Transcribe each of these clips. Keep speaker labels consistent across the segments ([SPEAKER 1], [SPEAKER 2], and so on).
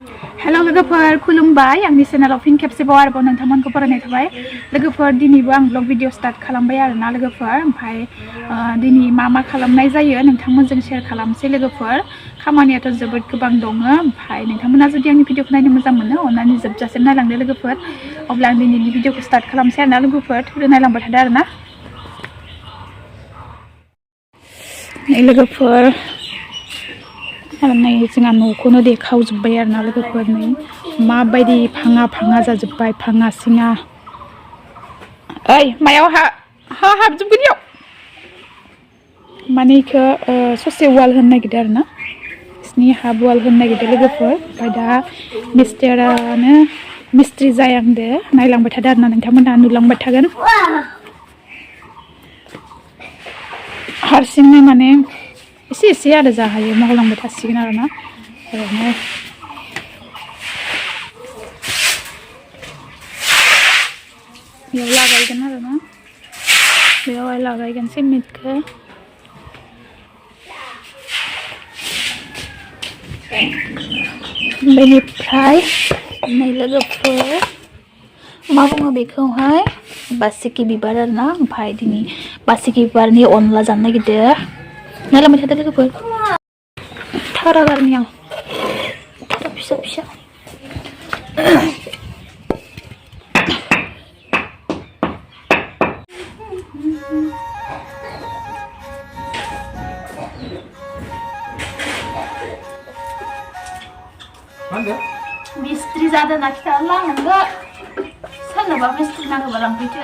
[SPEAKER 1] Hello lwgwfwr खुलुमबाय आंनि चेनेलाव fin खेबसेबाव आरोबाव नोंथांमोनखौ बरायनाय थाबाय लोगोफोर दिनैबो आं ब्लग भिडिअ स्टार्ट खालामबाय आरोना लोगोफोर ओमफ्राय दिनै मा खालामनाय जायो नोंथांमोनजों शेयार खालामसै लोगोफोर खामानियाथ' जोबोद गोबां दङ ओमफ्राय नोंथांमोना जुदि आंनि भिडिअखौ नायनो मोजां मोनो अननानै जोबजासिम नायलांदो लोगोफोर अब्ला आं दिनैनि भिडिअखौ स्टार्ट खालामसै आरोना लोगोफोर थुदो नायलांबाय थादो आरोना लोगोफोर नै जोंहा न'खौनो देखावजोब्बाय आरोना लोगोफोर नै माबायदि भाङा जाजोब्बाय भाङा सिङा ओइ मायाव हाबजोबगोन इयाव माने इखौ ससे वाल होनो नागिरदों आरोना बिसिनि हाफ वाल होनो नागिरदों लोगोफोर ओमफ्राय दा मिस्ट्रि जायांदो नायलांबाय थादो आरोना नोंथांमोनहा नुलांबाय थागोन हारसिंनो माने एसे आरो जा हायो मावलांबाय थासिगोन आरोना ओरैनो बेयाव लागायगोन आरोना बेयावहाय लागायगोन सिमेन्टखौ बेनिफ्राय नै लोगोफोर मा बुङो बेखौहाय बासिकि बिबार आरोना ओमफ्राय दिनै बासिकि बिबारनि अनला जानो नागिरदों नायलांबाय थादो लोगोफोर थारा गारनि आं थारा फिसा मिस्ट्रि जादों ना खिथा लांनांगौ सोरनोबा मिस्ट्रि नांगौबा लांफैदो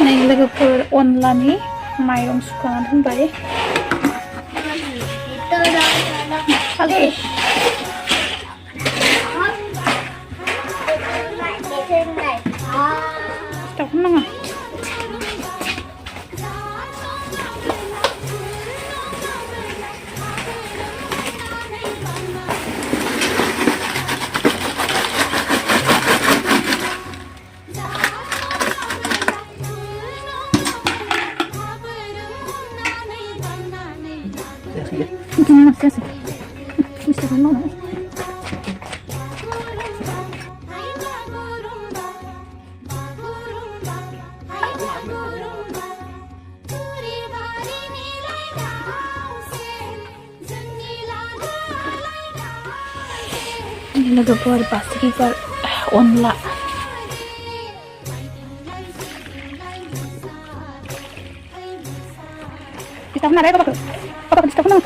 [SPEAKER 1] नै लोगोफोर अनलानि माइरं सुखाना दोनबाय सिथावखौ नाङा लोगोफोर बासिकि बिबार अनला सिथावखौ नालाय बाबाखौ सिथावखौ नाङा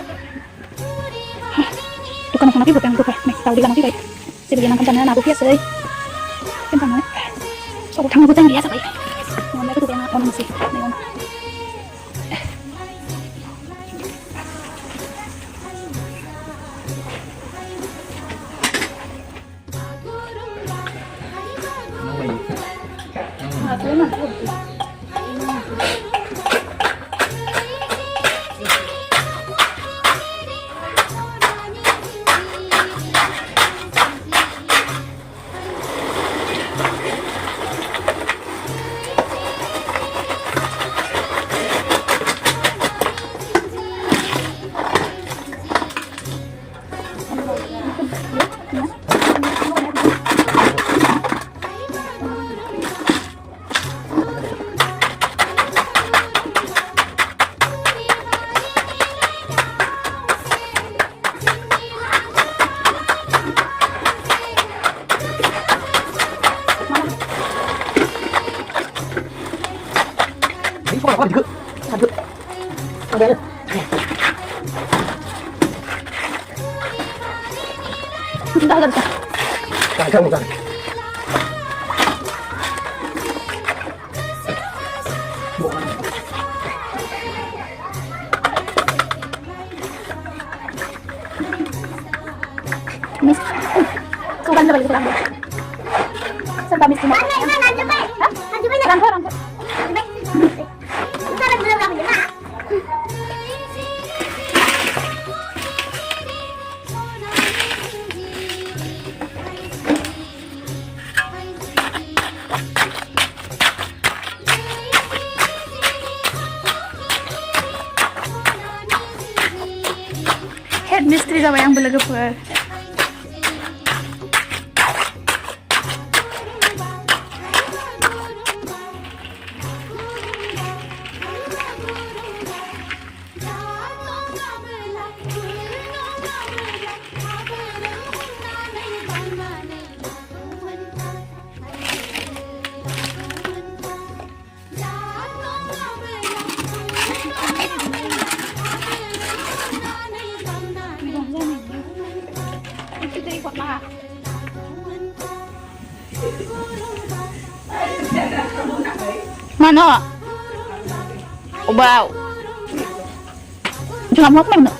[SPEAKER 1] दुखानाव थांना फैबाय आं दहाय नै दावदै लाना फैबाय जेबो गैया ओंखाम जानो नाबो फैयासै थांनानै सबाव थांनांगौ टाइम गैया जाबाय नङाब्ला गोदो आंहा अनसै मैगं मिस्ट्रि जाबाय आंबो लोगोफोर Mana? Wow. Jangan mau mana?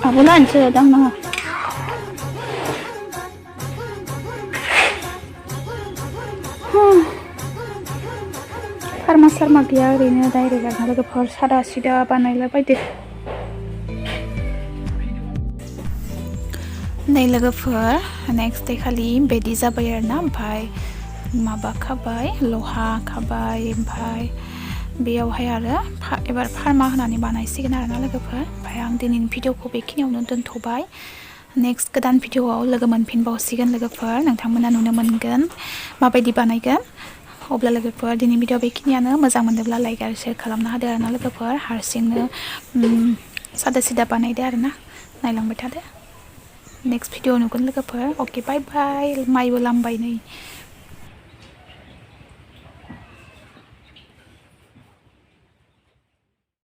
[SPEAKER 1] Aku lancar dah nak. Farmasar magia ini dah ini kan, lalu ke sada sida banainw baik. Nay lwgwfwr next day खालि बेदि जाबाय आरोना ओमफ्राय माबा खाबाय लहा खाबाय ओमफ्राय बेयावहाय आरो एबार फार्मा होनानै बानायसिगोन आरोना लोगोफोर ओमफ्राय आं दिनैनि भिडिअखौ बेखिनियावनो दोनथ'बाय नेक्स्ट गोदान भिडिअआव लोगो मोनफिनबावसिगोन लोगोफोर नोंथांमोना नुनो मोनगोन माबायदि बानायगोन अब्ला लोगोफोर दिनैनि भिडिअ बेखिनियानो मोजां मोनदोंब्ला लाइक आरो शेयार खालामना होदो आरोना लोगोफोर हारसिंनो सादा सिदा बानायदो आरोना नायलांबाय थादो नेक्स्ट भिडिअ नुगोन लोगोफोर अके बाय बाय माइबो लामबाय नै